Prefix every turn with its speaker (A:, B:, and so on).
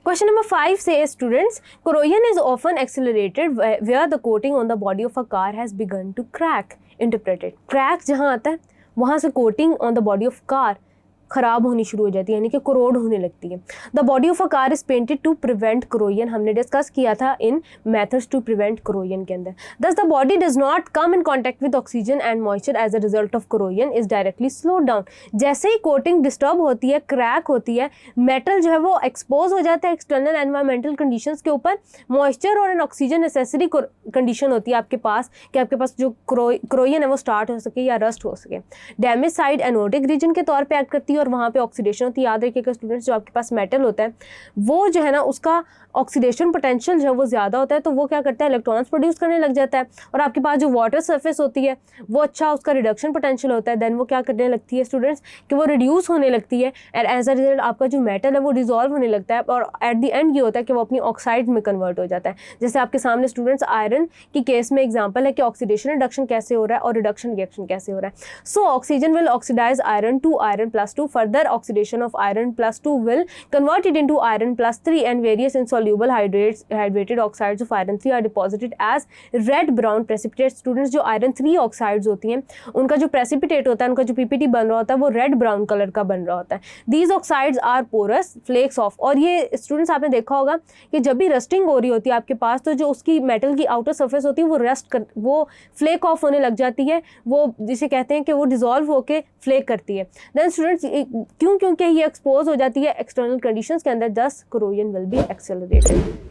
A: Question number 5 says, students, corrosion is often accelerated where the coating on the body of a car has begun to crack. Interpreted. Crack जहाँ आता है वहाँ से coating on the body of car ख़राब होनी शुरू हो जाती है, यानी कि कोरोड होने लगती है. The body of a car is painted to prevent corrosion. हमने डिस्कस किया था इन मेथड्स टू प्रिवेंट कोरोजन के अंदर. Thus the body does not come in contact with oxygen and moisture as a result of corrosion is directly slow down. जैसे ही coating disturb होती है, क्रैक होती है, मेटल जो है वो एक्सपोज हो जाता है एक्सटर्नल एनवायरमेंटल कंडीशंस के ऊपर. मॉइस्चर और एन ऑक्सीजन नेसेसरी कंडीशन होती है आपके पास कि आपके पास जो कोरोजन है वो स्टार्ट हो सके या रस्ट हो सके. डैमेज साइड एनोडिक रीजन के तौर पर एक्ट करती है और वहाँ पे ऑक्सीडेशन होती है. याद रखिएगा स्टूडेंट्स, जो आपके पास मेटल होता है वो जो है ना उसका ऑक्सीडेशन पोटेंशियल जो है वो ज़्यादा होता है, तो वो क्या करता है, इलेक्ट्रॉन्स प्रोड्यूस करने लग जाता है. और आपके पास जो वाटर सरफेस होती है वो अच्छा उसका रिडक्शन पोटेंशियल होता है. देन वो क्या करने लगती है स्टूडेंट्स कि वो रिड्यूस होने लगती है एंड एज अ रिजल्ट आपका जो मेटल है वो डिजॉल्व होने लगता है और एट द एंड ये होता है कि वो अपनी ऑक्साइड में कन्वर्ट हो जाता है. जैसे आपके सामने स्टूडेंट्स आयरन की केस में एग्जाम्पल है कि ऑक्सीडेशन रिडक्शन कैसे हो रहा है और रिडक्शन रिएक्शन कैसे हो रहा है. So oxygen will oxidise iron to iron plus 2. Further oxidation of iron plus 2 will convert it into iron plus 3 and various insoluble hydrated oxides of iron 3 are deposited as red brown precipitate. Students, जो iron 3 oxides होती हैं उनका जो precipitate होता है, उनका जो PPT बन रहा होता है वो red brown कलर का बन रहा होता है. These oxides are porous flakes off. और ये स्टूडेंट्स आपने देखा होगा कि जब भी रस्टिंग हो रही होती है आपके पास तो जो उसकी मेटल की आउटर सरफेस होती है वो फ्लेक ऑफ होने लग जाती है, वो जिसे कहते हैं कि वो डिजॉल्व होकर फ्लेक करती है. देन स्टूडेंट्स क्योंकि ये एक्सपोज हो जाती है एक्सटर्नल कंडीशंस के अंदर, दस कोरोजन विल बी एक्सेलरेटेड.